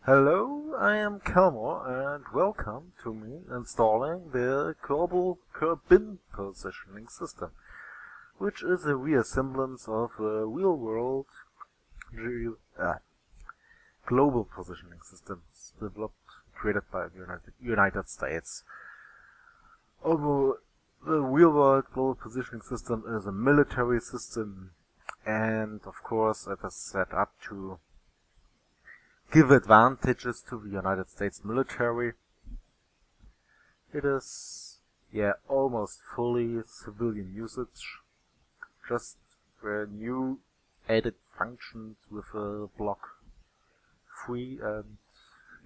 Hello, I am Kerbal and welcome to me installing the Kerbal positioning system, which is a reassemblance of a real-world global positioning systems created by the United States. Although the real-world global positioning system is a military system, and of course it is set up to give advantages to the United States military. It is, almost fully civilian usage, just new added functions with Block 3 and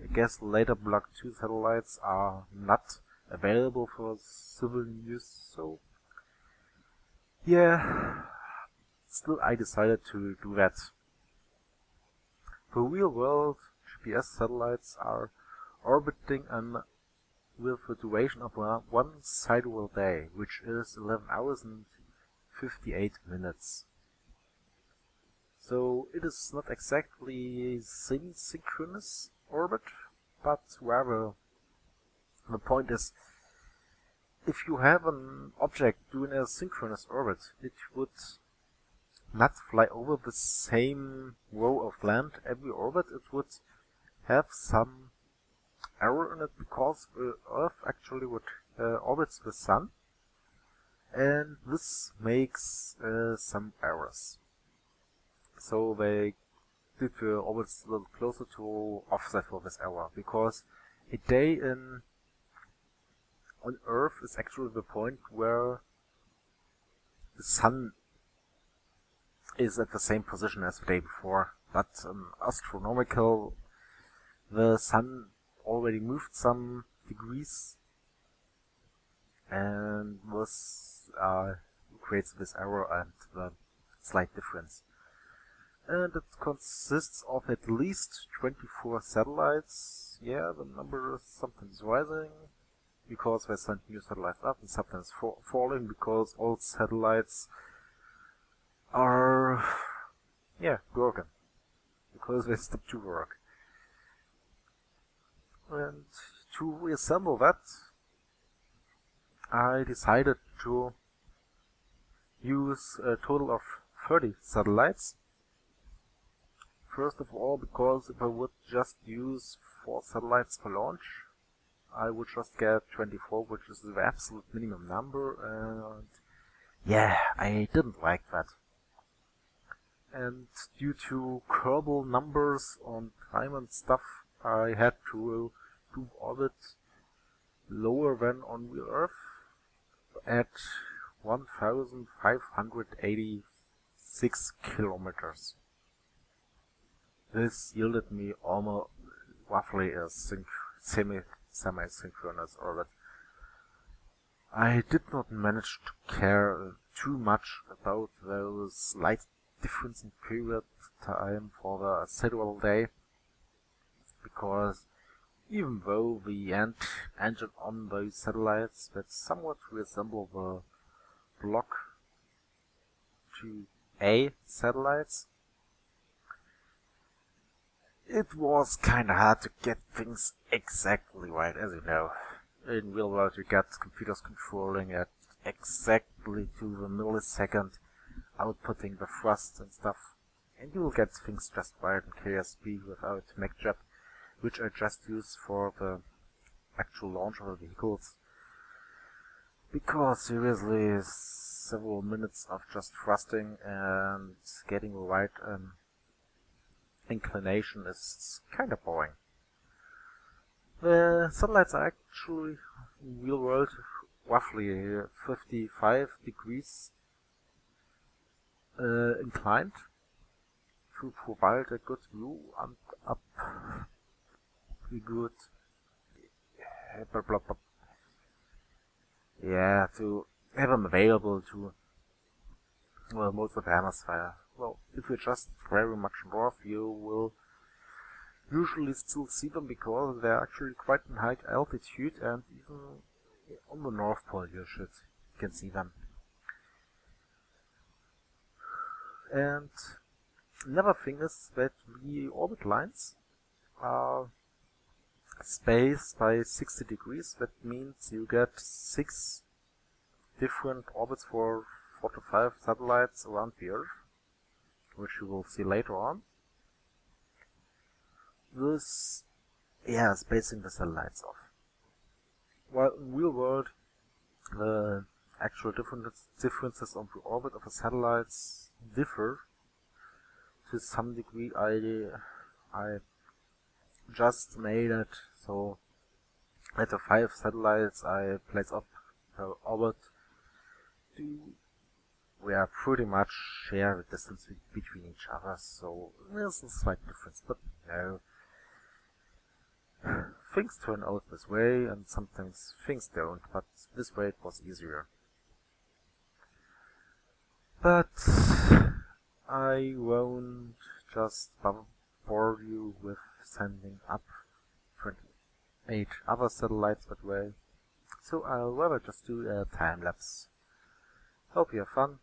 I guess later Block 2 satellites are not available for civilian use, so still I decided to do that. The real-world KPS satellites are orbiting with a duration of one sidereal day, which is 11 hours and 58 minutes. So it is not exactly synchronous orbit, but rather the point is, if you have an object doing a synchronous orbit, it would not fly over the same row of land every orbit. It would have some error in it because the Earth actually would orbits the Sun, and this makes some errors. So they did the orbits a little closer to offset for this error, because a day on Earth is actually the point where the Sun is at the same position as the day before, but astronomical, the Sun already moved some degrees, and this creates this error and the slight difference. And it consists of at least 24 satellites. Yeah, the number is sometimes rising because they send new satellites up, and sometimes falling because old satellites are broken because they stopped to work. And to reassemble that, I decided to use a total of 30 satellites. First of all, because if I would just use 4 satellites per launch, I would just get 24, which is the absolute minimum number, and I didn't like that. And due to Kerbal numbers on time and stuff, I had to do orbit lower than on real Earth at 1,586 kilometers. This yielded me almost roughly a semi-synchronous orbit. I did not manage to care too much about those slight difference in period time for the sidereal day, because even though the engine on those satellites that somewhat resemble the Block 2A satellites, it was kinda hard to get things exactly right, as you know. In real world you get computers controlling at exactly to the millisecond, outputting the thrust and stuff, and you will get things just right in KSP without MacLeod, which I just use for the actual launch of the vehicles. Because seriously, several minutes of just thrusting and getting the right inclination is kinda boring. The satellites are actually, in real world, roughly 55 degrees inclined to provide a good view and up good to have them available to most of the hemisphere. Well, if you're just very much north, you will usually still see them because they're actually quite in high altitude, and even on the North Pole you can see them. And another thing is that the orbit lines space by 60 degrees. That means you get 6 different orbits for 4 to 5 satellites around the Earth, which you will see later on. This, is basing the satellites off. While in real world, the actual differences on the orbit of the satellites differ to some degree. I just made it so that the 5 satellites I place up per orbit we are pretty much share the distance between each other, so there's a slight difference, but things turn out this way and sometimes things don't, but this way it was easier. But I won't just bore you with sending up 28 other satellites that way, so I'll rather just do a time lapse. Hope you have fun.